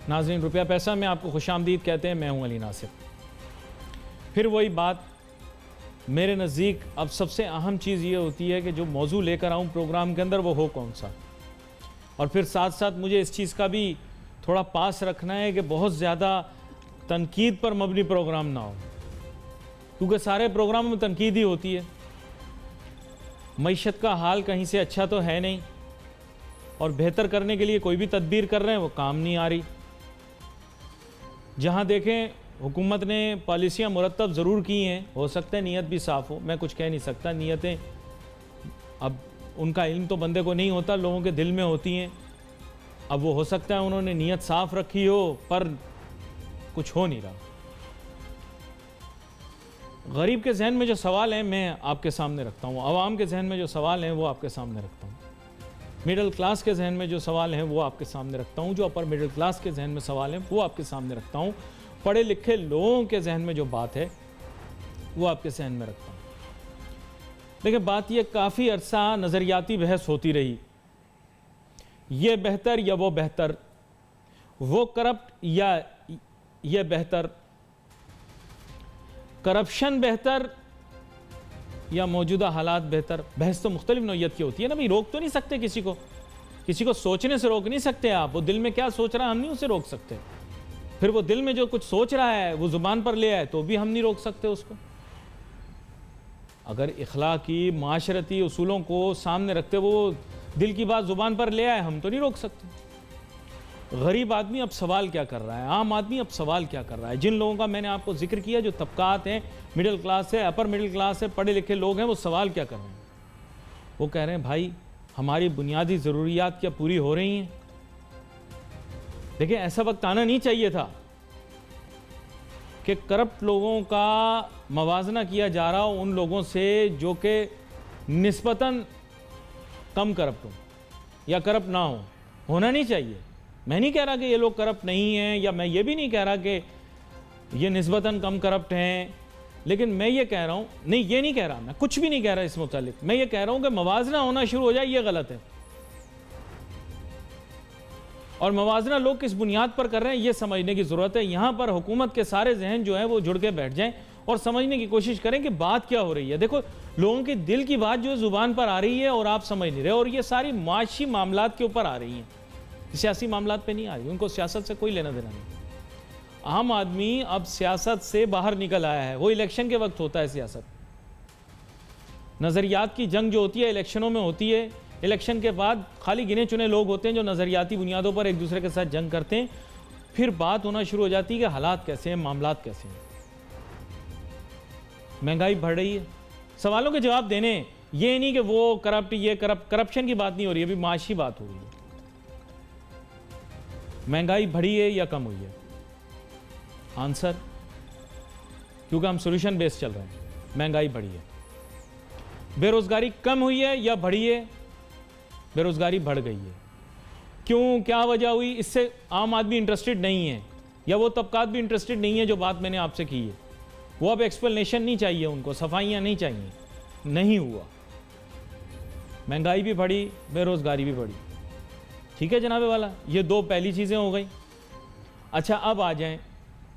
नाज़रीन, रुपया पैसा में आपको खुशामदीद कहते हैं। मैं हूं अली नासिर। फिर वही बात, मेरे नज़दीक अब सबसे अहम चीज़ ये होती है कि जो मौजू लेकर आऊँ प्रोग्राम के अंदर वो हो कौन सा, और फिर साथ साथ मुझे इस चीज़ का भी थोड़ा पास रखना है कि बहुत ज़्यादा तनकीद पर मबनी प्रोग्राम ना हो, क्योंकि सारे प्रोग्रामों में तनकीद ही होती है। मईशत का हाल कहीं से अच्छा तो है नहीं, और बेहतर करने के लिए कोई भी तदबीर कर रहे हैं वो काम नहीं आ रही। जहाँ देखें हुकूमत ने पॉलिसियाँ मुरतब ज़रूर की हैं, हो सकता है नीयत भी साफ़ हो, मैं कुछ कह नहीं सकता। नीयतें, अब उनका इल्म तो बंदे को नहीं होता, लोगों के दिल में होती हैं। अब वो हो सकता है उन्होंने नीयत साफ़ रखी हो पर कुछ हो नहीं रहा। गरीब के जहन में जो सवाल हैं मैं आपके सामने रखता हूँ, आवाम के जहन में जो सवाल हैं वो आपके सामने रखता हूँ, मिडिल क्लास के जहन में जो सवाल हैं वो आपके सामने रखता हूँ, जो अपर मिडिल क्लास के जहन में सवाल हैं वो आपके सामने रखता हूँ, पढ़े लिखे लोगों के जहन में जो बात है वो आपके जहन में रखता हूँ। देखिए, बात ये काफ़ी अरसा नज़रियाती बहस होती रही, ये बेहतर या वो बेहतर, वो करप्ट या ये बेहतर, करप्शन बेहतर या मौजूदा हालात बेहतर। बहस तो मुख्तलिफ नौइयत की होती है ना भाई, रोक तो नहीं सकते किसी को सोचने से रोक नहीं सकते आप। वो दिल में क्या सोच रहा है हम नहीं उसे रोक सकते, फिर वो दिल में जो कुछ सोच रहा है वो ज़ुबान पर ले आए तो भी हम नहीं रोक सकते उसको। अगर इखलाकी माशरती उसूलों को सामने रखते वो दिल की बात ज़ुबान पर ले आए, हम तो नहीं रोक सकते। गरीब आदमी अब सवाल क्या कर रहा है, आम आदमी अब सवाल क्या कर रहा है, जिन लोगों का मैंने आपको जिक्र किया, जो तबकात हैं, मिडिल क्लास है, अपर मिडिल क्लास है, पढ़े लिखे लोग हैं, वो सवाल क्या कर रहे हैं? वो कह रहे हैं भाई हमारी बुनियादी ज़रूरियात क्या पूरी हो रही हैं? देखिए, ऐसा वक्त आना नहीं चाहिए था कि करप्ट लोगों का मवाजना किया जा रहा हो उन लोगों से जो कि निस्बतन कम करप्ट हो या करप्ट ना हो। होना नहीं चाहिए। मैं नहीं कह रहा कि ये लोग करप्ट नहीं हैं, या मैं ये भी नहीं कह रहा कि ये निस्बतन कम करप्ट हैं, लेकिन मैं ये कह रहा हूँ, नहीं ये नहीं कह रहा, मैं कुछ भी नहीं कह रहा इस मुतालिक। मैं ये कह रहा हूँ कि मवाजना होना शुरू हो जाए, ये गलत है। और मवाजना लोग किस बुनियाद पर कर रहे हैं ये समझने की ज़रूरत है। यहाँ पर हुकूमत के सारे जहन जो है वो जुड़ के बैठ जाएं और समझने की कोशिश करें कि बात क्या हो रही है। देखो, लोगों के दिल की बात जो ज़ुबान पर आ रही है और आप समझ नहीं रहे, और ये सारी माशी मामलात के ऊपर आ रही हैं, सियासी मामलात पे नहीं आ रही। उनको सियासत से कोई लेना देना नहीं। आम आदमी अब सियासत से बाहर निकल आया है, वो इलेक्शन के वक्त होता है सियासत। नज़रियात की जंग जो होती है इलेक्शनों में होती है, इलेक्शन के बाद खाली गिने चुने लोग होते हैं जो नज़रियाती बुनियादों पर एक दूसरे के साथ जंग करते हैं। फिर बात होना शुरू हो जाती है कि हालात कैसे हैं, मामलात कैसे हैं। महंगाई बढ़ रही है, सवालों के जवाब देने, ये नहीं कि वो करप्ट, ये करप्शन की बात नहीं हो रही है, अभी माशी बात हो रही है। महंगाई बढ़ी है या कम हुई है? आंसर, क्योंकि हम सॉल्यूशन बेस्ड चल रहे हैं, महंगाई बढ़ी है। बेरोजगारी कम हुई है या बढ़ी है? बेरोजगारी बढ़ गई है। क्यों, क्या वजह हुई? इससे आम आदमी इंटरेस्टेड नहीं है, या वो तबकात भी इंटरेस्टेड नहीं है जो बात मैंने आपसे की है। वो अब एक्सप्लेनेशन नहीं चाहिए उनको, सफाइयाँ नहीं चाहिए। नहीं हुआ, महंगाई भी बढ़ी, बेरोजगारी भी बढ़ी। ठीक है जनाबे वाला, ये दो पहली चीज़ें हो गई। अच्छा, अब आ जाएं,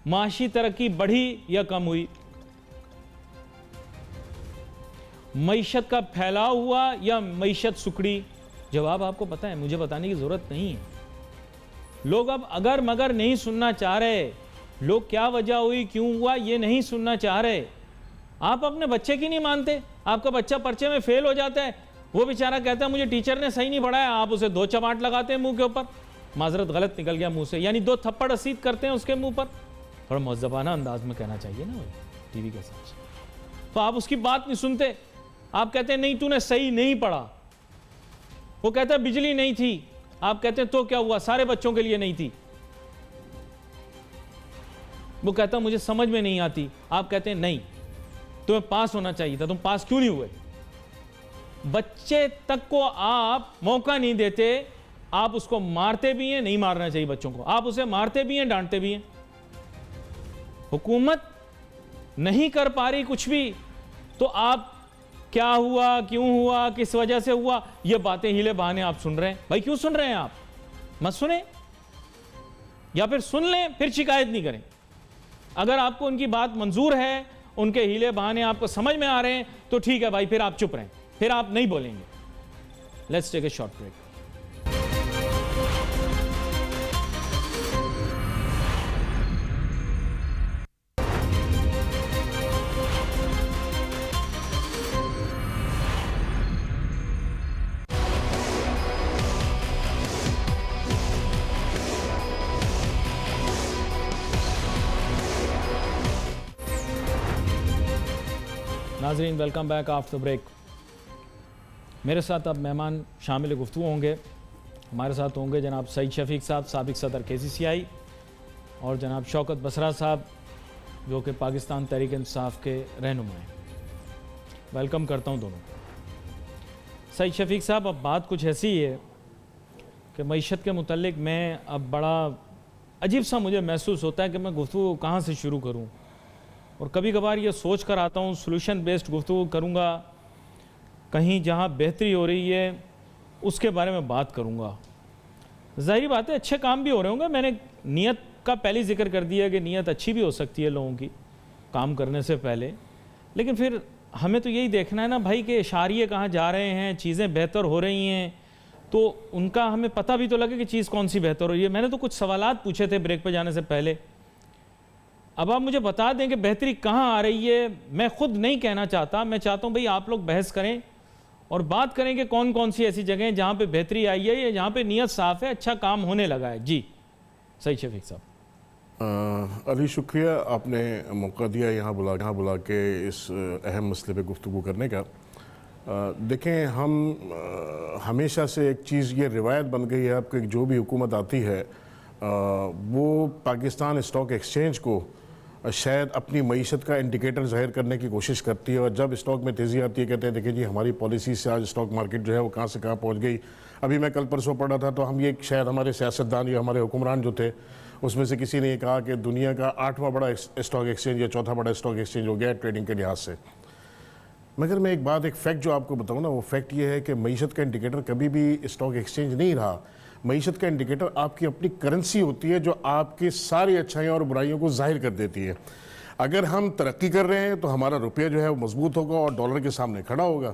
माशी तरक्की बढ़ी या कम हुई? मईशत का फैलाव हुआ या मईशत सुकड़ी? जवाब आपको पता है, मुझे बताने की ज़रूरत नहीं है। लोग अब अगर मगर नहीं सुनना चाह रहे, लोग क्या वजह हुई, क्यों हुआ, ये नहीं सुनना चाह रहे। आप अपने बच्चे की नहीं मानते, आपका बच्चा पर्चे में फेल हो जाता है, वो बेचारा कहता है मुझे टीचर ने सही नहीं पढ़ाया, आप उसे 2 चमाट लगाते हैं मुंह के ऊपर, माजरत गलत निकल गया मुंह से, यानी 2 थप्पड़ रसीद करते हैं उसके मुंह पर। थोड़ा मुहज़्ज़बाना अंदाज में कहना चाहिए ना टीवी के हिसाब से। तो आप उसकी बात नहीं सुनते, आप कहते हैं नहीं तूने सही नहीं पढ़ा। वो कहता है बिजली नहीं थी, आप कहते हैं तो क्या हुआ, सारे बच्चों के लिए नहीं थी। वो कहता मुझे समझ में नहीं आती, आप कहते हैं नहीं तुम्हें पास होना चाहिए था, तुम पास क्यों नहीं हुए? बच्चे तक को आप मौका नहीं देते, आप उसको मारते भी हैं, नहीं मारना चाहिए बच्चों को, आप उसे मारते भी हैं, डांटते भी हैं। हुकूमत नहीं कर पा रही कुछ भी, तो आप क्या हुआ, क्यों हुआ, किस वजह से हुआ, ये बातें हीले बहाने आप सुन रहे हैं। भाई क्यों सुन रहे हैं आप? मत सुने। या फिर सुन लें फिर शिकायत नहीं करें। अगर आपको उनकी बात मंजूर है, उनके हीले बहाने आपको समझ में आ रहे हैं तो ठीक है भाई, फिर आप चुप रहें, फिर आप नहीं बोलेंगे। Let's take a short break. नाज़रीन, वेलकम बैक आफ्टर ब्रेक। मेरे साथ अब मेहमान शामिल गुफ्तगू होंगे। हमारे साथ होंगे जनाब सईद शफीक साहब, साबिक सदर KCCI, और जनाब शौकत बसरा साहब जो कि पाकिस्तान तहरीक इंसाफ के रहनुमा हैं। वेलकम करता हूं दोनों। सईद शफीक साहब, अब बात कुछ ऐसी है कि मईशत के मुतल्लिक मैं अब बड़ा अजीब सा मुझे महसूस होता है कि मैं गुफ्तगू कहाँ से शुरू करूँ, और कभी कभार ये सोच कर आता हूँ सोल्यूशन बेस्ड गुफ्तगू करूँगा, कहीं जहाँ बेहतरी हो रही है उसके बारे में बात करूँगा। ज़ाहिरी बात है अच्छे काम भी हो रहे होंगे, मैंने नीयत का पहले जिक्र कर दिया कि नीयत अच्छी भी हो सकती है लोगों की काम करने से पहले, लेकिन फिर हमें तो यही देखना है ना भाई कि इशारे कहाँ जा रहे हैं, चीज़ें बेहतर हो रही हैं तो उनका हमें पता भी तो लगे कि चीज़ कौन सी बेहतर हो रही है। मैंने तो कुछ सवालात पूछे थे ब्रेक पर जाने से पहले, अब आप मुझे बता दें कि बेहतरी कहाँ आ रही है। मैं खुद नहीं कहना चाहता, मैं चाहता हूँ भाई आप लोग बहस करें और बात करें कि कौन कौन सी ऐसी जगह हैं जहाँ पे बेहतरी आई है या जहाँ पे नीयत साफ़ है, अच्छा काम होने लगा है। जी सईद शफीक साहब। अली, शुक्रिया आपने मौका दिया यहाँ बुला के इस अहम मसले पे गुफ्तगू करने का। देखें, हम हमेशा से एक चीज़ ये रिवायत बन गई है आपकी, जो भी हुकूमत आती है वो पाकिस्तान स्टॉक एक्सचेंज को शायद अपनी मईशत का इंडिकेटर ज़ाहिर करने की कोशिश करती है, और जब स्टॉक में तेज़ी आती है कहते हैं देखिए जी हमारी पॉलिसी से आज स्टॉक मार्केट जो है वो कहाँ से कहाँ पहुँच गई। अभी मैं कल परसों पढ़ रहा था तो हम ये शायद हमारे सियासतदान या हमारे हुक्मरान जो थे उसमें से किसी ने ये कहा कि दुनिया का 8वां बड़ा स्टॉक एक्सचेंज या 4था बड़ा स्टॉक एक्सचेंज हो गया ट्रेडिंग के लिहाज से। मगर मैं एक फैक्ट जो आपको बताऊँ ना, वो फैक्ट ये है कि मईशत का इंडिकेटर कभी भी स्टॉक एक्सचेंज नहीं रहा। मईशत का इंडिकेटर आपकी अपनी करेंसी होती है जो आपकी सारी अच्छाइयों और बुराइयों को जाहिर कर देती है। अगर हम तरक्की कर रहे हैं तो हमारा रुपया जो है वो मजबूत होगा और डॉलर के सामने खड़ा होगा।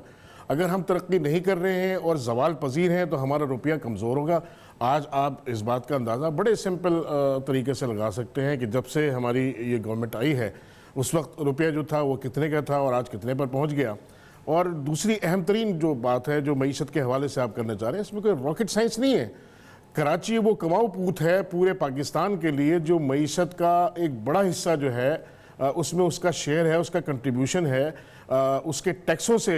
अगर हम तरक्की नहीं कर रहे हैं और जवाल पजीर हैं तो हमारा रुपया कमज़ोर होगा। आज आप इस बात का अंदाज़ा बड़े सिंपल तरीके से लगा सकते हैं कि जब से हमारी ये गवर्नमेंट आई है उस वक्त रुपया जो था वो कितने का था और आज कितने पर पहुँच गया। और दूसरी अहम तरीन जो बात है जो मईशत के हवाले से आप करना चाह रहे हैं, इसमें कोई रॉकेट साइंस नहीं है। कराची वो कमाऊ पूत है पूरे पाकिस्तान के लिए, जो मईशत का एक बड़ा हिस्सा जो है उसमें उसका शेयर है, उसका कंट्रीब्यूशन है, उसके टैक्सों से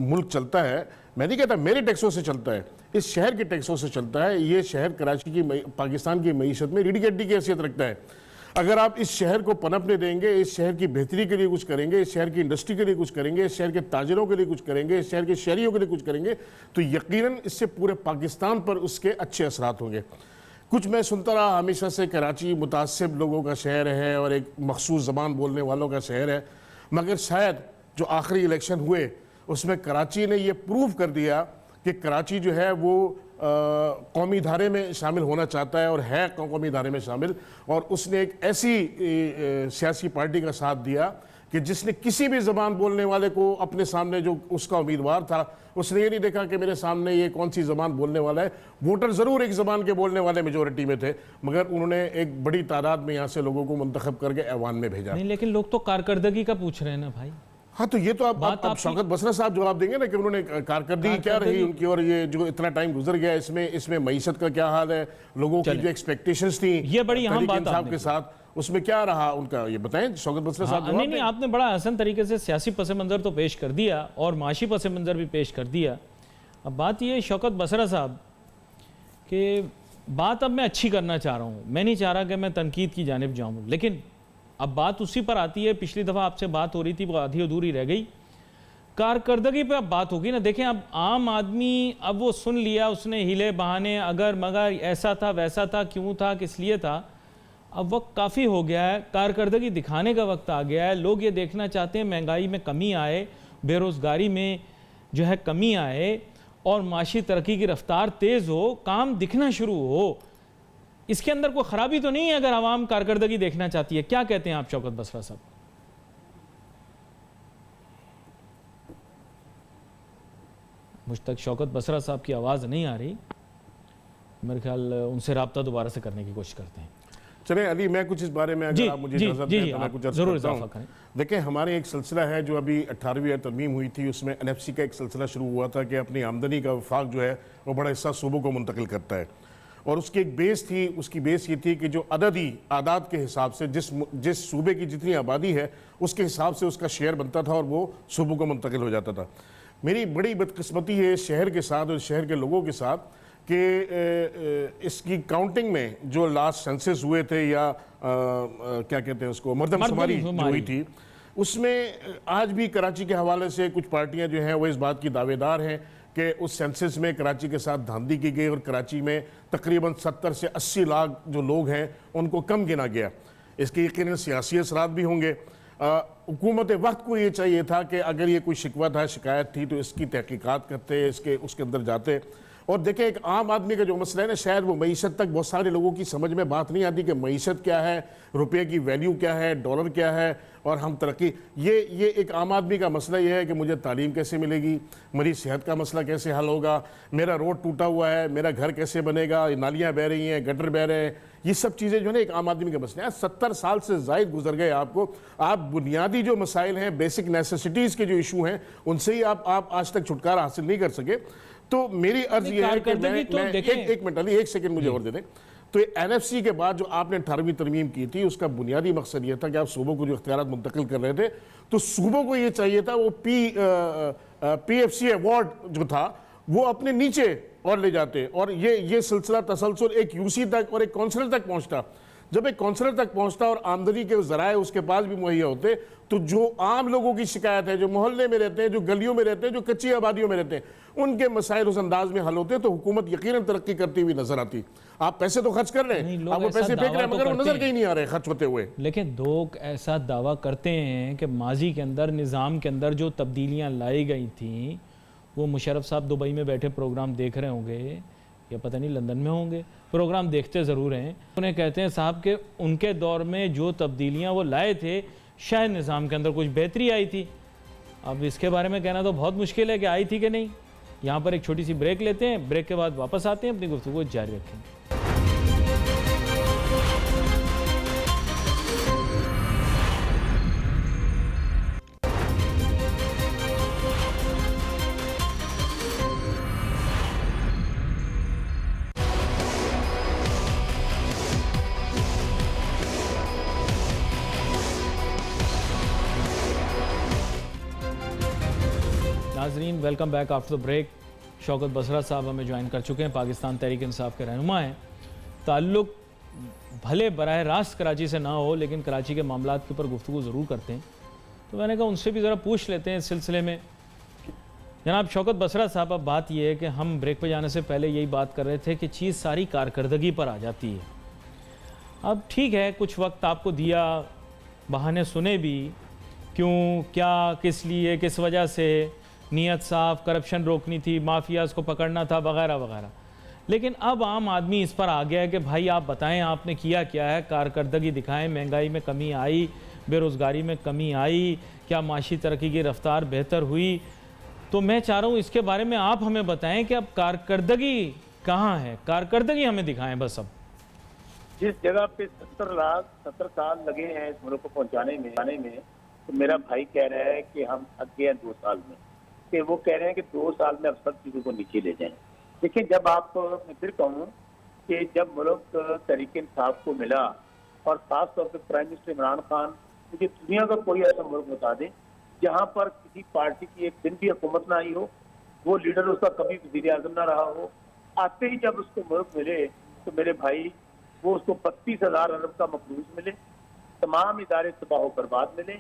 मुल्क चलता है। मैं नहीं कहता मेरे टैक्सों से चलता है, इस शहर के टैक्सों से चलता है। ये शहर कराची की पाकिस्तान की मईशत में रीढ़ी की हड्डी की हैसियत रखता है। अगर आप इस शहर को पनपने देंगे, इस शहर की बेहतरी के लिए कुछ करेंगे, इस शहर की इंडस्ट्री के लिए कुछ करेंगे, इस शहर के ताजिरों के लिए कुछ करेंगे, इस शहर के शहरियों के लिए कुछ करेंगे, तो यकीनन इससे पूरे पाकिस्तान पर उसके अच्छे असरात होंगे। कुछ मैं सुनता रहा हमेशा से कराची मुतासिब लोगों का शहर है और एक मखसूस ज़बान बोलने वालों का शहर है, मगर शायद जो आखिरी इलेक्शन हुए उसमें कराची ने ये प्रूव कर दिया कि कराची जो है वो कौमी धारे में शामिल होना चाहता है और है कौमी धारे में शामिल। और उसने एक ऐसी सियासी पार्टी का साथ दिया कि जिसने किसी भी ज़बान बोलने वाले को अपने सामने, जो उसका उम्मीदवार था, उसने ये नहीं देखा कि मेरे सामने ये कौन सी ज़बान बोलने वाला है। वोटर ज़रूर एक ज़बान के बोलने वाले मेजोरिटी में थे, मगर उन्होंने एक बड़ी तादाद में यहाँ से लोगों को मुंतखब करके ऐवान में भेजा। नहीं, लेकिन लोग तो कारकर्दगी का पूछ रहे हैं ना भाई। हाँ, तो ये तो आप शौकत बसरा साहब जवाब देंगे ना कि उन्होंने कारकर्दगी क्या रही उनकी, और ये जो इतना टाइम गुजर गया इसमें मईशत का क्या हाल है, लोगों की जो एक्सपेक्टेशंस थी ये बड़ी अहम बात साहब के साथ, उसमें क्या रहा उनका, ये बताएं शौकत बसरा साहब। नहीं, आपने बड़ा आसान तरीके से सियासी पस मंज़र तो पेश कर दिया और माशी पस मंज़र भी पेश कर दिया। अब बात ये शौकत बसरा साहब कि बात अब मैं अच्छी करना चाह रहा हूँ, मैं नहीं चाह रहा कि मैं तनकीद की जानिब जाऊँ, लेकिन अब बात उसी पर आती है। पिछली दफ़ा आपसे बात हो रही थी, वो आधी अधूरी रह गई। कारकर्दगी पे अब बात होगी ना। देखें, अब आम आदमी अब वो सुन लिया उसने, हिले बहाने, अगर मगर, ऐसा था वैसा था, क्यों था, किस लिए था। अब वक्त काफ़ी हो गया है, कारकर्दगी दिखाने का वक्त आ गया है। लोग ये देखना चाहते हैं महंगाई में कमी आए, बेरोज़गारी में जो है कमी आए और माशी तरक्की की रफ्तार तेज़ हो, काम दिखना शुरू हो। इसके अंदर कोई खराबी तो नहीं है अगर आवाम कारकर्दगी देखना चाहती है? क्या कहते हैं आप शौकत बसरा साहब? मुझ तक शौकत बसरा साहब की आवाज़ नहीं आ रही, मेरे ख्याल उनसे रब्ता दोबारा से करने की कोशिश करते हैं। चले अली, मैं कुछ इस बारे में अगर आप मुझे इजाज़त दें तो मैं कुछ जरूर करता इजाफा हूं। करें। देखिए, हमारे एक सिलसिला है जो अभी 18वीं तरमीम हुई थी, उसमें NFC का एक सिलसिला शुरू हुआ था कि अपनी आमदनी का वफाक जो है वो बड़ा हिस्सा सूबों को मुंतकिल करता है, और उसकी एक बेस थी। उसकी बेस ये थी कि जो अददी आदाद के हिसाब से जिस सूबे की जितनी आबादी है उसके हिसाब से उसका शेयर बनता था और वो सूबों को मुंतकिल हो जाता था। मेरी बड़ी बदकिस्मती है शहर के साथ और शहर के लोगों के साथ कि इसकी काउंटिंग में जो लास्ट सेंसस हुए थे या क्या कहते हैं उसको, मरदमशुमारी जो हुई थी, उसमें आज भी कराची के हवाले से कुछ पार्टियां जो हैं वो इस बात की दावेदार हैं कि उस सेंसस में कराची के साथ धांधली की गई और कराची में तकरीबन 70 से 80 लाख जो लोग हैं उनको कम गिना गया। इसके यकीनन सियासी असरात भी होंगे। हुकूमत वक्त को ये चाहिए था कि अगर ये कोई शिकवा था, शिकायत थी, तो इसकी तहकीकात करते, उसके अंदर जाते। और देखें, एक आम आदमी का जो मसला है ना, शायद वो मईशत तक बहुत सारे लोगों की समझ में बात नहीं आती कि मईशत क्या है, रुपये की वैल्यू क्या है, डॉलर क्या है, और हम तरक्की, ये एक आम आदमी का मसला ये है कि मुझे तालीम कैसे मिलेगी, मेरी सेहत का मसला कैसे हल होगा, मेरा रोड टूटा हुआ है, मेरा घर कैसे बनेगा, नालियाँ बह रही हैं, गटर बह रहे हैं, ये सब चीज़ें जो है ना एक आम आदमी के मसले हैं। 70 साल से ज़ायद गुजर गए आपको, आप बुनियादी जो मसाइल हैं, बेसिक नेसेसिटीज़ के जो इशू हैं, उनसे ही आप आज तक छुटकारा हासिल नहीं कर सके। तो मेरी अर्ज ये है कि मैं एक मिनट अली, एक सेकंड मुझे और दे दें। तो NFC के बाद जो आपने 18वीं तरमीम की थी, उसका बुनियादी मकसद ये था कि आप सूबों को जो इख्तियारात मुंतकिल कर रहे थे, तो सूबों को ये चाहिए था वो PFC अवार्ड जो था वो अपने नीचे और ले जाते, और ये सिलसिला तसलसल एक UC तक और एक काउंसलर तक पहुंचता। जब एक काउंसलर तक पहुंचता और आमदनी के ज़राए उसके पास भी मुहैया होते, तो जो आम लोगों की शिकायत है, जो मोहल्ले में रहते हैं, जो गलियों में रहते हैं, जो कच्ची आबादियों में रहते हैं, उनके मसाइल उस अंदाज में हल होते, तो हुकूमत यकीनन तरक्की करती हुई नजर आती। आप पैसे तो खर्च कर रहे हैं, आप वो पैसे फेंक रहे हैं, मगर वो नजर कहीं नहीं आ रहे खर्च होते हुए। लेकिन लोग ऐसा दावा करते हैं कि माजी के अंदर निज़ाम के अंदर जो तब्दीलियाँ लाई गई थी, वो मुशर्रफ साहब दुबई में बैठे प्रोग्राम देख रहे होंगे या पता नहीं लंदन में होंगे, प्रोग्राम देखते ज़रूर हैं। उन्हें कहते हैं साहब कि उनके दौर में जो तब्दीलियाँ वो लाए थे, शायद निज़ाम के अंदर कुछ बेहतरी आई थी। अब इसके बारे में कहना तो बहुत मुश्किल है कि आई थी कि नहीं। यहाँ पर एक छोटी सी ब्रेक लेते हैं, ब्रेक के बाद वापस आते हैं, अपनी गुफ्तगू जारी रखेंगे। नाज़रीन, welcome back after the break. Shaukat Basra साहब हमें ज्वाइन कर चुके हैं, पाकिस्तान तहरीक इंसाफ के रहनुमा हैं। ताल्लुक़ भले बराह रास्त कराची से ना हो, लेकिन कराची के मामलात के ऊपर गुफ्तगू ज़रूर करते हैं। तो मैंने कहा उनसे भी ज़रा पूछ लेते हैं इस सिलसिले में। जनाब शौकत बसरा साहब, अब बात यह है कि हम ब्रेक पर जाने से पहले यही बात कर रहे थे कि चीज़ सारी कारकर्दगी पर आ जाती है। अब ठीक है, कुछ वक्त आपको दिया, बहाने सुने भी, क्यों, क्या, किस लिए, किस वजह से, नीयत साफ, करप्शन रोकनी थी, माफियाज़ को पकड़ना था, वगैरह वगैरह। लेकिन अब आम आदमी इस पर आ गया है कि भाई आप बताएं आपने किया क्या है, कारकर्दगी दिखाएं, महंगाई में कमी आई, बेरोज़गारी में कमी आई, क्या माशी तरक्की की रफ्तार बेहतर हुई। तो मैं चाह रहा हूँ इसके बारे में आप हमें बताएं कि अब कारकर्दगी कहाँ है, कारकर्दगी हमें दिखाएं बस। अब जिस जगह पे 70 साल लगे हैं इस मुल्क को पहुँचाने में, तो मेरा भाई कह रहा है कि हम थक गए हैं 2 साल में, कि वो कह रहे हैं कि 2 साल में अब सब चीज़ों को नीचे ले जाएं। देखिए, जब आप, मैं फिर कहूँ कि जब मुल्क तहरीक इंसाफ को मिला, और ख़ास तौर पर प्राइम मिनिस्टर इमरान खान, मुझे दुनिया का कोई ऐसा मुल्क बता दें जहाँ पर किसी पार्टी की एक दिन भी हुकूमत ना आई हो, वो लीडर उसका कभी वज़ीर आज़म ना रहा हो, आते ही जब उसको मुल्क मिले तो मेरे भाई वो उसको 35,000 अरब का मकरूज मिले, तमाम इदारे तबाह बर्बाद मिले,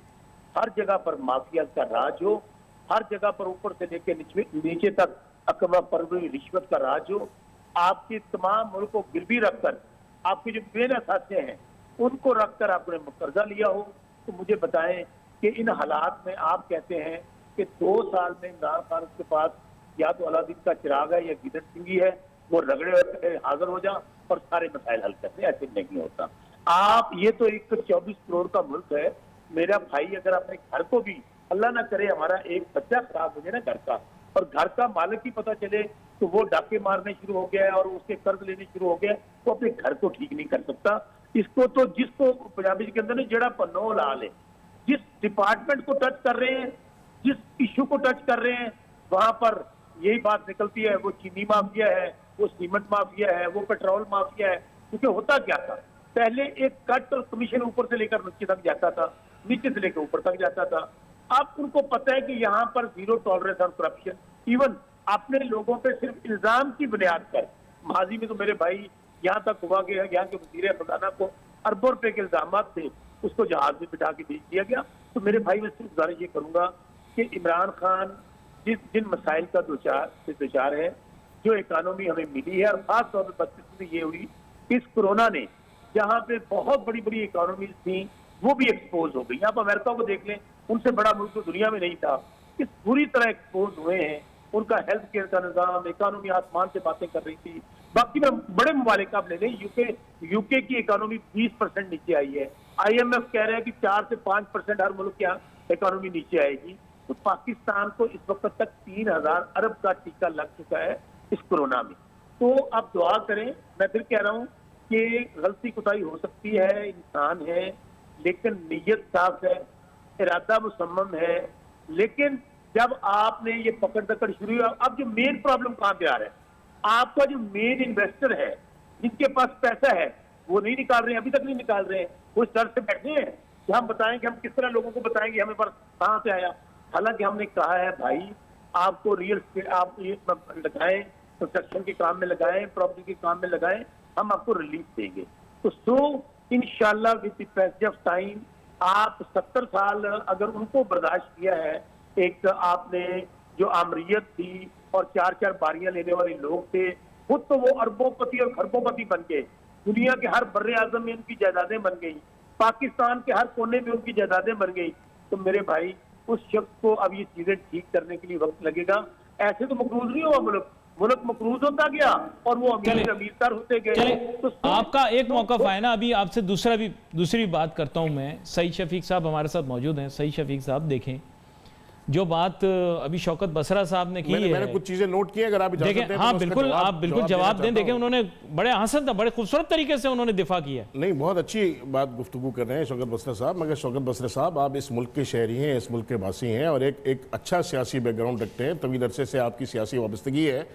हर जगह पर माफिया का राज हो, हर जगह पर ऊपर से लेकर नीचे तक अकबा परवरी रिश्वत का राज हो, आपके तमाम मुल्क को गिरवी रखकर आपके जो बेन साथे हैं उनको रखकर आपने कर्जा लिया हो। तो मुझे बताएं कि इन हालात में आप कहते हैं कि 2 साल में इमरान खान के पास या तो अलादीन का चिराग है या गिदड़ सिंगी है, वो रगड़े हाजिर हो जा, और सारे मसाइल हल कर दे, ऐसे नहीं होता। आप ये तो एक 24 करोड़ का मुल्क है। मेरा भाई अगर अपने घर को भी, अल्लाह ना करे हमारा एक बच्चा खराब हो जाए ना घर का, और घर का मालिक ही पता चले तो वो डाके मारने शुरू हो गया है और उसके कर्ज लेने शुरू हो गया, वो अपने घर को ठीक नहीं कर सकता। इसको तो जिसको पंजाबी के अंदर जड़ा पन्नो लाल है, जिस डिपार्टमेंट को टच कर रहे हैं, जिस इश्यू को टच कर रहे हैं, वहां पर यही बात निकलती है, वो चीनी माफिया है, वो सीमेंट माफिया है, वो पेट्रोल माफिया है। क्योंकि होता क्या था, पहले एक कट और कमीशन ऊपर से लेकर नीचे तक जाता था, नीचे से लेकर ऊपर तक जाता था। अब उनको पता है कि यहाँ पर जीरो टॉलरेंस और करप्शन। इवन अपने लोगों पे सिर्फ इल्जाम की बुनियाद पर, माजी में तो मेरे भाई यहाँ तक हुआ गया, यहाँ के वजीर खजाना को अरबों रुपए के इल्जाम थे, उसको जहाज में बिठा के भेज दिया गया। तो मेरे भाई मैं सिर्फ गुजारिश ये करूंगा कि इमरान खान जिन मसाइल का दो चार है, जो इकानमी हमें मिली है, और खास तौर पर बदकिस्मती ये हुई इस कोरोना ने, जहाँ पे बहुत बड़ी बड़ी इकोनॉमीज थी वो भी एक्सपोज हो गई। आप अमेरिका को देख लें, उनसे बड़ा मुल्क तो दुनिया में नहीं था, किस बुरी तरह एक्सपोज हुए हैं। उनका हेल्थ केयर का निजाम, इकोनॉमी आसमान से बातें कर रही थी। बाकी में बड़े ममालिक आप ले लें, यूके की इकोनॉमी 20% नीचे आई है। IMF कह रहे हैं कि 4 से 5% हर मुल्क की इकोनॉमी नीचे आएगी। तो पाकिस्तान को इस वक्त तक 3000 अरब का टीका लग चुका है इस कोरोना में। तो आप दुआ करें, मैं फिर कह रहा हूँ कि गलती कुताही हो सकती है, इंसान है, लेकिन नीयत साफ है, इरादा मुसम्मम है। लेकिन जब आपने ये पकड़ दकड़ शुरू हुआ, अब जो मेन प्रॉब्लम कहाँ पे आ रहा है, आपका जो मेन इन्वेस्टर है, जिनके पास पैसा है, वो नहीं निकाल रहे हैं, अभी तक नहीं निकाल रहे हैं। वो इस डर से बैठे हैं कि हम बताएंगे, हम किस तरह लोगों को बताएंगे हमें पर कहाँ से आया। हालांकि हमने कहा है भाई, आपको रियल एस्टेट आप ये लगाएं, कंस्ट्रक्शन के काम में लगाएं, प्रॉपर्टी के काम में लगाएं, हम आपको रिलीफ देंगे। तो सो इंशाल्लाह with the passage of time, आप 70 साल अगर उनको बर्दाश्त किया है, एक आपने जो आमरीत थी और 4-4 बारियां लेने वाले लोग थे, खुद तो वो अरबोपति और खरबोपति बन गए, दुनिया के हर बर्रे आजम में उनकी जायदादें बन गई, पाकिस्तान के हर कोने में उनकी जायदादें बन गई। तो मेरे भाई, उस शख्स को अब ये चीजें ठीक करने के लिए वक्त लगेगा। ऐसे तो मकरूज नहीं हुआ मुल्क मकरूज होता गया और वो अमीर अमीरतर होते गए। तो आपका एक मौका है ना, अभी आपसे दूसरी बात करता हूं मैं। सईद शफीक साहब हमारे साथ मौजूद हैं। सईद शफीक साहब, देखें जो बात अभी शौकत बसरा साहब ने की है, मैंने कुछ चीजें नोट की, अगर आप देखें। हाँ बिल्कुल, आप बिल्कुल जवाब दें। देखें, उन्होंने बड़े हसन, बड़े खूबसूरत तरीके से उन्होंने दिफा किया है। नहीं, बहुत अच्छी बात गुफ्तगू कर रहे हैं शौकत बसरा साहब। मगर शौकत बसरा साहब, आप इस मुल्क के शहरी हैं, इस मुल्क के वासी हैं और एक अच्छा सियासी बैकग्राउंड रखते हैं, तवील अरसे से आपकी सियासी वाबस्तगी है।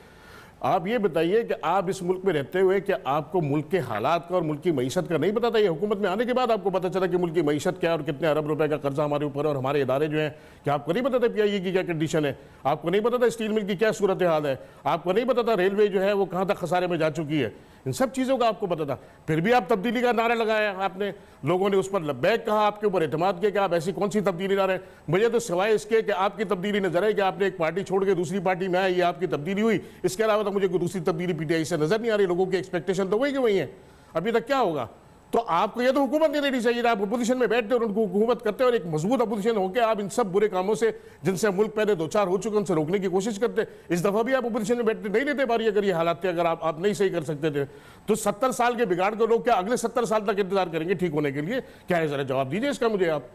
आप ये बताइए कि आप इस मुल्क में रहते हुए क्या आपको मुल्क के हालात का और मुल्क की मईशत का नहीं पता था? ये हुकूमत में आने के बाद आपको पता चला कि मुल्क की मईशत क्या है और कितने अरब रुपए का कर्जा हमारे ऊपर और हमारे इदारे जो हैं? क्या आपको नहीं पता था PIA की क्या कंडीशन है? आपको नहीं पता था स्टील मिल की क्या सूरत हाल है? आपको नहीं पता था रेलवे जो है वो कहाँ तक खसारे में जा चुकी है? इन सब चीज़ों का आपको पता था, फिर भी आप तब्दीली का नारा लगाया आपने, लोगों ने उस पर लब्बैक कहा, आपके ऊपर एतमाद किया कि आप ऐसी कौन सी तब्दीली ला रहे हैं। मुझे तो सिवाय इसके कि आपकी तब्दीली नजर है कि आपने एक पार्टी छोड़ के दूसरी पार्टी में आए, ये आपकी तब्दीली हुई, इसके अलावा तो मुझे कोई दूसरी तब्दीली PTI से नजर नहीं आ रही। लोगों की एक्सपेक्टेशन तो वही की वही है, अभी तक क्या होगा? तो आपको ये तो हुकूमत नहीं देनी चाहिए। आप अपोजिशन में बैठते और उनको हुकूमत करते और एक मजबूत अपोजिशन होकर आप इन सब बुरे कामों से, जिनसे मुल्क पहले 2-4 हो चुके, उनसे रोकने की कोशिश करते। इस दफा भी आप अपोजिशन में बैठते नहीं लेते पारी। अगर ये हालात थे, अगर आप नहीं सही कर सकते थे, तो 70 साल के बिगाड़ को लोग क्या अगले 70 साल तक इंतजार करेंगे ठीक होने के लिए? क्या है, जरा जवाब दीजिए इसका मुझे आप।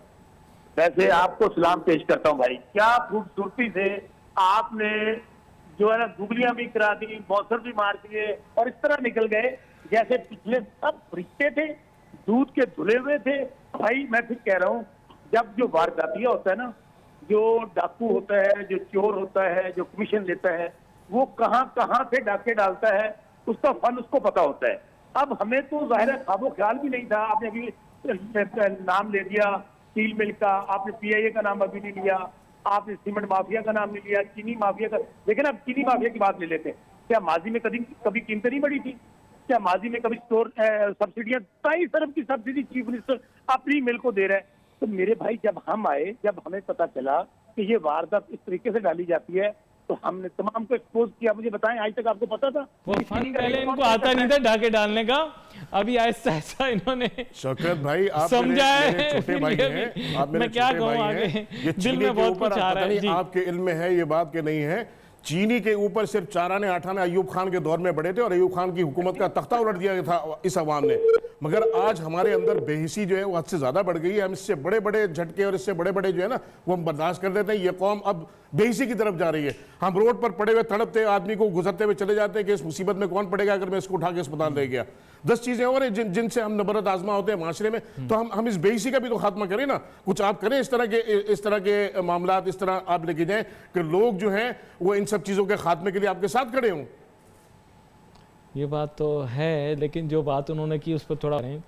वैसे आपको सलाम पेश करता हूँ भाई, क्या खूबसूरती से आपने जो है ना गुगलियां भी करा दी, मौसर भी मार दिए और इस तरह निकल गए जैसे पिछले सब रिश्ते थे, दूध के धुले हुए थे। भाई मैं फिर कह रहा हूँ, जब जो वारदातिया होता है ना, जो डाकू होता है, जो चोर होता है, जो कमीशन लेता है, वो कहाँ कहाँ से डाके डालता है, उसका फन उसको पता होता है। अब हमें तो जाहिर है ख्वाबो ख्याल भी नहीं था। आपने अभी नाम ले दिया स्टील मिल का, आपने PIA का नाम अभी नहीं लिया, आपने सीमेंट माफिया का नाम नहीं लिया, चीनी माफिया का। लेकिन अब चीनी माफिया की बात ले लेते हैं। क्या माजी में कभी कीमतें नहीं बढ़ी थी? क्या माजी में कभी स्टोर सब्सिडियां 23 अरब की सब्सिडी चीफ मिनिस्टर अपनी मिल को दे रहे हैं? तो मेरे भाई, जब हम आए, जब हमें पता चला कि ये वारदात इस तरीके से डाली जाती है, तो हमने तमाम को एक्सपोज किया। मुझे बताएं, आज तक आपको पता था? वो फन पहले इनको आता नहीं था ढाके डालने का, अभी ऐसा ऐसा इन्होंने शौकत भाई, आप समझा है। छोटे भाई हैं, आप मेरे मैं क्या छोटे कहूं भाई आगे, हैं। ये दिल में बहुत कुछ आ रहा है जी। आपके इल्म में है ये बात के नहीं है। चीनी के ऊपर सिर्फ 4 आने 8 आने अयूब खान के दौर में बढ़े थे और अयूब खान की हुकूमत का तख्ता उलट दिया था इस अवाम ने। मगर आज हमारे अंदर बेहिसी जो है वो हद से ज़्यादा बढ़ गई है। हम इससे बड़े बड़े झटके और इससे बड़े बड़े जो है ना वो हम बर्दाश्त कर देते हैं। ये कौम अब बेहिसी की तरफ जा रही है। हम रोड पर पड़े हुए तड़पते आदमी को गुजरते हुए चले जाते हैं कि इस मुसीबत में कौन पड़ेगा अगर मैं इसको उठा के अस्पताल ले गया। 10 चीज़ें और हैं जिनसे हम नबरत आजमा होते हैं माशरे में। तो हम इस बेहिसी का भी तो खात्मा करें ना। कुछ आप करें इस तरह के मामलात इस तरह आप लेके जाएं कि लोग जो हैं वो इन सब चीज़ों के खात्मे के लिए आपके साथ खड़े हों। ये बात तो है, लेकिन जो बात उन्होंने की उस पर थोड़ा करें।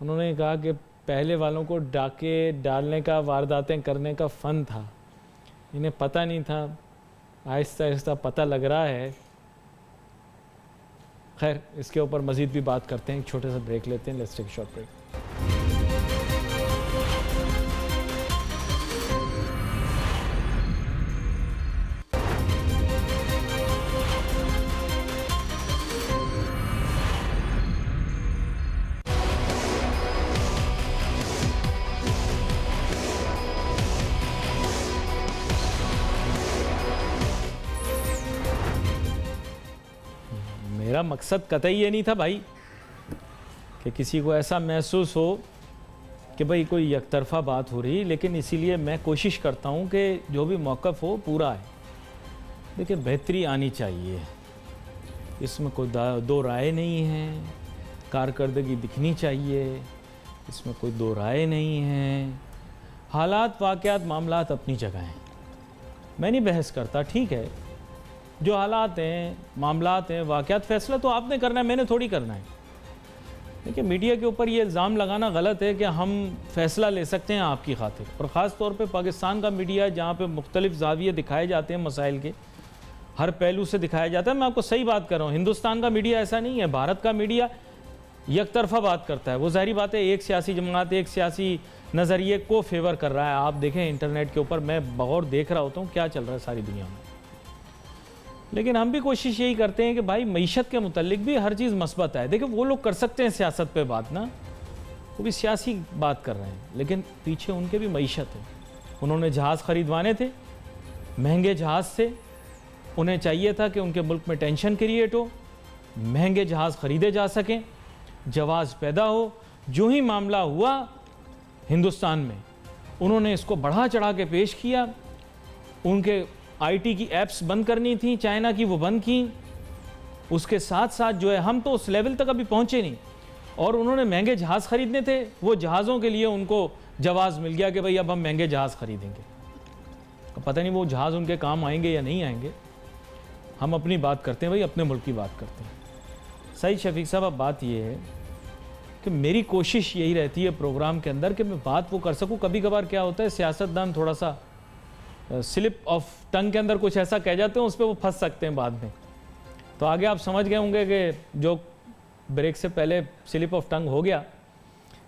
उन्होंने कहा कि पहले वालों को डाके डालने का, वारदातें करने का फ़न था, इन्हें पता नहीं था। आहिस्ता आहिस्ता पता लग रहा है। खैर, इसके ऊपर मज़ीद भी बात करते हैं। एक छोटे सा ब्रेक लेते हैं। Let's take a short break. मेरा मकसद कतई ये नहीं था भाई कि किसी को ऐसा महसूस हो कि भाई कोई एकतरफा बात हो रही, लेकिन इसीलिए मैं कोशिश करता हूँ कि जो भी मौक़िफ़ हो पूरा है। देखिए, बेहतरी आनी चाहिए, इसमें कोई दो राय नहीं है। कारकर्दगी दिखनी चाहिए, इसमें कोई दो राय नहीं है। हालात, वाक़यात, मामलात अपनी जगह हैं, मैं नहीं बहस करता। ठीक है, जो हालात हैं, मामलात हैं, वाक़यात, फ़ैसला तो आपने करना है, मैंने थोड़ी करना है। देखिए, मीडिया के ऊपर ये इल्ज़ाम लगाना गलत है कि हम फ़ैसला ले सकते हैं आपकी खातिर, और ख़ास तौर पे पाकिस्तान का मीडिया जहाँ पे मुख्तलिफ़ ज़ाविये दिखाए जाते हैं, मसाइल के हर पहलू से दिखाया जाता है। मैं आपको सही बात कर रहा हूँ। हिंदुस्तान का मीडिया ऐसा नहीं है। भारत का मीडिया एक तरफ़ा बात करता है। वो ज़ाहिरी बात है, एक सियासी जमात, एक सियासी नज़रिए को फेवर कर रहा है। आप देखें इंटरनेट के ऊपर, मैं बगौर देख रहा होता हूँ क्या चल रहा है सारी दुनिया में। लेकिन हम भी कोशिश यही करते हैं कि भाई मईशत के मुतल्लिक भी हर चीज़ मस्बत है। देखिए, वो लोग कर सकते हैं सियासत पे बात ना, वो भी सियासी बात कर रहे हैं, लेकिन पीछे उनके भी मईशत है। उन्होंने जहाज़ ख़रीदवाने थे, महंगे जहाज़ से। उन्हें चाहिए था कि उनके मुल्क में टेंशन क्रिएट हो, महंगे जहाज़ ख़रीदे जा सकें, जवाज़ पैदा हो। जो ही मामला हुआ हिंदुस्तान में, उन्होंने इसको बढ़ा चढ़ा के पेश किया। उनके आईटी की ऐप्स बंद करनी थी चाइना की, वो बंद की। उसके साथ साथ जो है, हम तो उस लेवल तक अभी पहुंचे नहीं, और उन्होंने महंगे जहाज़ ख़रीदने थे। वो जहाज़ों के लिए उनको जवाज़ मिल गया कि भाई अब हम महंगे जहाज़ ख़रीदेंगे। पता नहीं वो जहाज़ उनके काम आएंगे या नहीं आएंगे। हम अपनी बात करते हैं भाई, अपने मुल्क की बात करते हैं। सईद शफीक साहब, अब बात ये है कि मेरी कोशिश यही रहती है प्रोग्राम के अंदर कि मैं बात वो कर सकूँ। कभी कभार क्या होता है, सियासतदान थोड़ा सा स्लिप ऑफ टंग के अंदर कुछ ऐसा कह जाते हैं, उस पर वो फंस सकते हैं बाद में। तो आगे आप समझ गए होंगे कि जो ब्रेक से पहले स्लिप ऑफ टंग हो गया।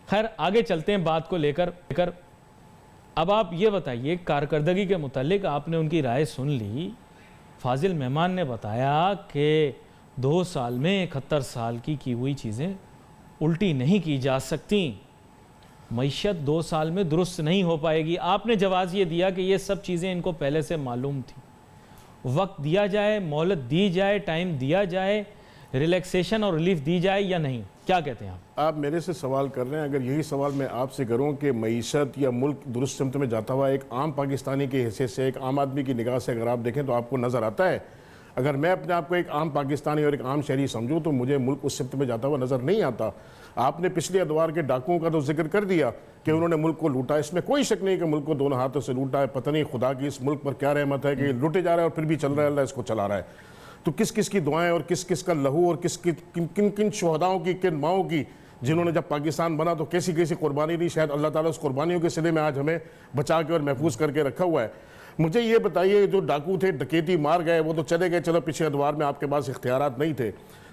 खैर, आगे चलते हैं बात को लेकर। अब आप ये बताइए, कारकर्दगी के मुतालिक आपने उनकी राय सुन ली। फाजिल मेहमान ने बताया कि 2 साल में 71 साल की हुई चीज़ें उल्टी नहीं की जा सकती। मईशत 2 साल में दुरुस्त नहीं हो पाएगी। आपने जवाब ये दिया कि ये सब चीज़ें इनको पहले से मालूम थी। वक्त दिया जाए, मोहलत दी जाए, टाइम दिया जाए, रिलैक्सेशन और रिलीफ दी जाए या नहीं, क्या कहते हैं आप मेरे से सवाल कर रहे हैं। अगर यही सवाल मैं आपसे करूं कि मईशत या मुल्क दुरुस्त सिमत में जाता हुआ एक आम पाकिस्तानी की हैसियत से, एक आम आदमी की निगाह से अगर आप देखें तो आपको नज़र आता है। अगर मैं अपने आप को एक आम पाकिस्तानी और एक आम शहरी समझूं तो मुझे मुल्क उस सिमत में जाता हुआ नज़र नहीं आता। आपने पिछले अदवार के डाकुओं का तो जिक्र कर दिया कि उन्होंने मुल्क को लूटा। इसमें कोई शक नहीं कि मुल्क को दोनों हाथों से लूटा है। पता नहीं खुदा की इस मुल्क पर क्या रहमत है कि लूटे जा रहा है और फिर भी चल रहा है, अल्लाह इसको चला रहा है। तो किस किस की दुआएं और किस किस का लहू और किन किन शहदाओं की, किन माओं की, जिन्होंने जब पाकिस्तान बना तो कैसी कैसी कुर्बानी दी। शायद अल्लाह ताला उस कुर्बानियों के सिले में आज हमें बचा के और महफूज करके रखा हुआ है। मुझे ये बताइए, जो डाकू थे, डकैती मार गए, वो तो चले गए, चलो पिछले अदवार में आपके पास इख्तियारात नहीं थे।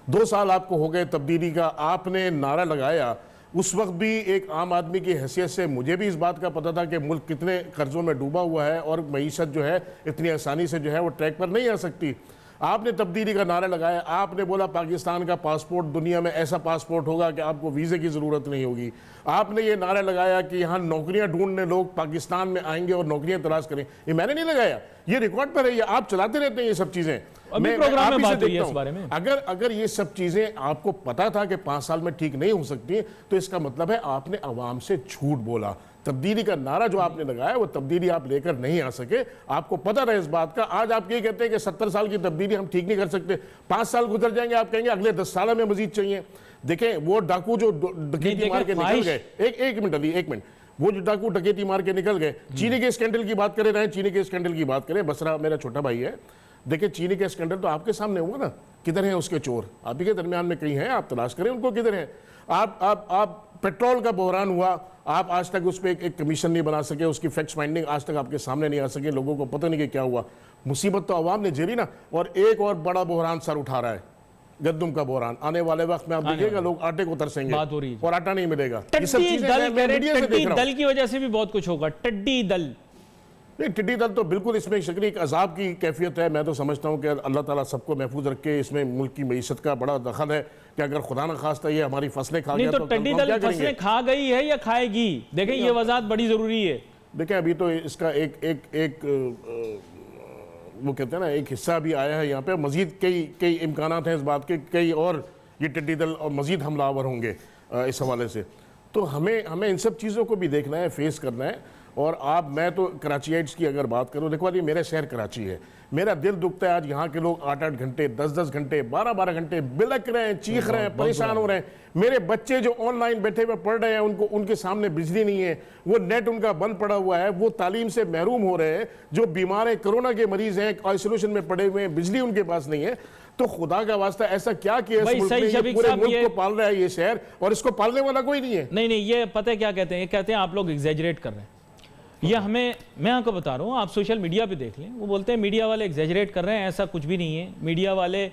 2 साल आपको हो गए तब्दीली का, आपने नारा लगाया। उस वक्त भी एक आम आदमी की हैसियत से मुझे भी इस बात का पता था कि मुल्क कितने कर्जों में डूबा हुआ है और मईशत जो है इतनी आसानी से जो है वो ट्रैक पर नहीं आ सकती। आपने तब्दीली का नारा लगाया, आपने बोला पाकिस्तान का पासपोर्ट दुनिया में ऐसा पासपोर्ट होगा कि आपको वीज़े की ज़रूरत नहीं होगी। आपने ये नारा लगाया कि यहाँ नौकरियां ढूंढने लोग पाकिस्तान में आएंगे और नौकरियां तलाश करें। ये मैंने नहीं लगाया, ये रिकॉर्ड पर है, ये आप चलाते रहते हैं ये सब चीज़ें। अभी प्रोग्राम में बात हुई है इस बारे में। अगर ये सब चीज़ें आपको पता था कि 5 साल में ठीक नहीं हो सकती, तो इसका मतलब है आपने आवाम से झूठ बोला। तब्दीली का नारा जो आपने लगाया वो तब्दीली आप लेकर नहीं आ सके, आपको पता था इस बात का। आज आप ये कहते हैं कि 70 साल की तब्दीली हम ठीक नहीं कर सकते, 5 साल गुजर जाएंगे, आप कहेंगे अगले 10 साल में मजीद चाहिए। देखें वो डाकू जो डकैती मार के निकल गए, एक मिनट अली, एक मिनट, वो जो डाकू डकैती मार के निकल गए, चीनी के स्कैंडल की बात करें, चीनी के स्कैंडल की बात करें, बसरा मेरा छोटा भाई है, देखिए चीनी के स्कैंडल तो आपके सामने हुआ ना, किधर हैं उसके चोर? आप ही के दरमियान में कहीं हैं, आप तलाश करें उनको, किधर हैं? आप पेट्रोल का बहरान हुआ, आप आज तक उस पर एक कमीशन नहीं बना सके, उसकी फैक्ट फाइंडिंग आज तक आपके सामने नहीं आ सके, लोगों को पता नहीं कि क्या हुआ। मुसीबत तो आवाम ने झेली ना। और एक और बड़ा बहरान सर उठा रहा है, गद्दुम का बहरान। आने वाले वक्त में आप देखिएगा लोग आटे को तरसेंगे और आटा नहीं मिलेगा। ये सब चीजें मैं मीडिया से देख रहा हूं। दल की वजह से भी बहुत कुछ होगा। टड्डी दल, नहीं, टिड्डी दल तो बिल्कुल इसमें शक्ल एक अजाब की कैफियत है। मैं तो समझता हूँ कि अल्लाह ताला सबको महफूज रखे। इसमें मुल्क की मईशत का बड़ा दखल है कि अगर खुदा न खास्ता ये हमारी फसलें खा गया तो टड्डी दल फसलें खा गई है या खाएगी? देखें ये वजाहत बड़ी जरूरी है। देखें अभी तो इसका एक वो कहते हैं ना, एक हिस्सा भी आया है यहाँ पे। मजीद कई इम्कानात हैं इस बात के, कई और ये टिड्डी दल और मजीद हमलावर होंगे इस हवाले से। तो हमें इन सब चीज़ों को भी देखना है, फेस करना है। और मैं तो कराचीइट्स की अगर बात करूं, देखो ये मेरा शहर कराची है, मेरा दिल दुखता है आज यहाँ के लोग 8-8 घंटे, 10-10 घंटे, 12-12 घंटे बिलक रहे हैं, चीख रहे हैं, परेशान हो रहे हैं। मेरे बच्चे जो ऑनलाइन बैठे हुए पढ़ रहे हैं, उनके सामने बिजली नहीं है, वो नेट उनका बंद पड़ा हुआ है, वो तालीम से महरूम हो रहे हैं। जो बीमार हैं, कोरोना के मरीज हैं, आइसोलेशन में पड़े हुए हैं, बिजली उनके पास नहीं है। तो खुदा का वास्ता ऐसा क्या किया पूरे मुल्क को पाल रहा है ये शहर, और इसको पालने वाला कोई नहीं है। नहीं, ये पता है क्या कहते हैं? ये कहते हैं आप लोग एग्जैजरेट कर रहे हैं। ये मैं आपको बता रहा हूँ, आप सोशल मीडिया पे देख लें, वो बोलते हैं मीडिया वाले एग्जैजरेट कर रहे हैं, ऐसा कुछ भी नहीं है। मीडिया वाले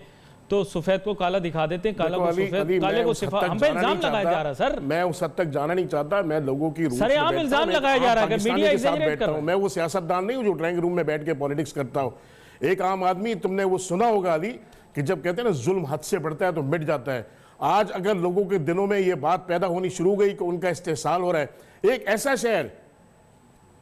तो सफेद को काला दिखा देते हैं, काला को सफेद, काले को सिफा। हम पे इल्जाम लगाया जा रहा है सर। मैं उस हद तक जाना नहीं चाहता, मैं लोगों की सर आप इल्जाम लगाया जा रहा है कि मीडिया एग्जैजरेट कर रहा है। मैं वो सियासतदान नहीं हूँ जो ड्राइंग रूम में बैठ के पॉलिटिक्स करता हूँ। एक आम आदमी, तुमने वो सुना होगा अली कि जब कहते हैं ना जुल्म हद से बढ़ता है तो मिट जाता है। आज अगर लोगों के दिलों में ये बात पैदा होनी शुरू हो गई कि उनका इस्तेहसाल हो रहा है। एक ऐसा शहर,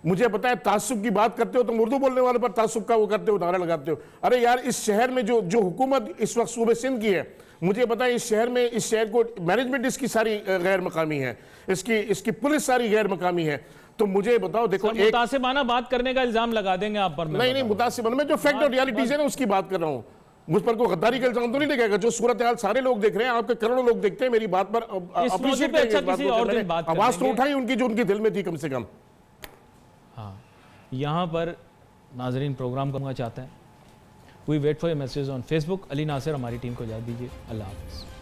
मुझे पता है तासुब की बात करते हो, तुम उर्दू बोलने वाले पर तासुब का वो करते हो, नारा लगाते हो। अरे यार, इस शहर में जो हुकूमत इस वक्त सूबे सिंध की है, मुझे पता है इस शहर को मैनेजमेंट इसकी सारी गैर मकामी है, इसकी पुलिस सारी गैर मकामी है। तो मुझे बताओ, देखो एक मुतासिबाना बात करने का इल्जाम लगा देंगे आप पर। नहीं, मुतासिबाना, मैं जो फैक्ट और रियलिटीज है ना उसकी बात कर रहा हूँ। मुझ पर कोई गद्दारी का इल्जाम तो नहीं लगेगा। जो सूरत हाल सारे लोग देख रहे हैं, आपके करोड़ों लोग देखते हैं, मेरी बात पर अप्रिशिएट करेंगे। आवाज तो उठाई उनकी जो उनके दिल में थी कम से कम। हाँ, यहाँ पर नाजरीन प्रोग्राम करना चाहते हैं। We wait for your message on Facebook. Ali Nasir हमारी टीम को इजाज़त दीजिए। अल्लाह हाफ़िज़।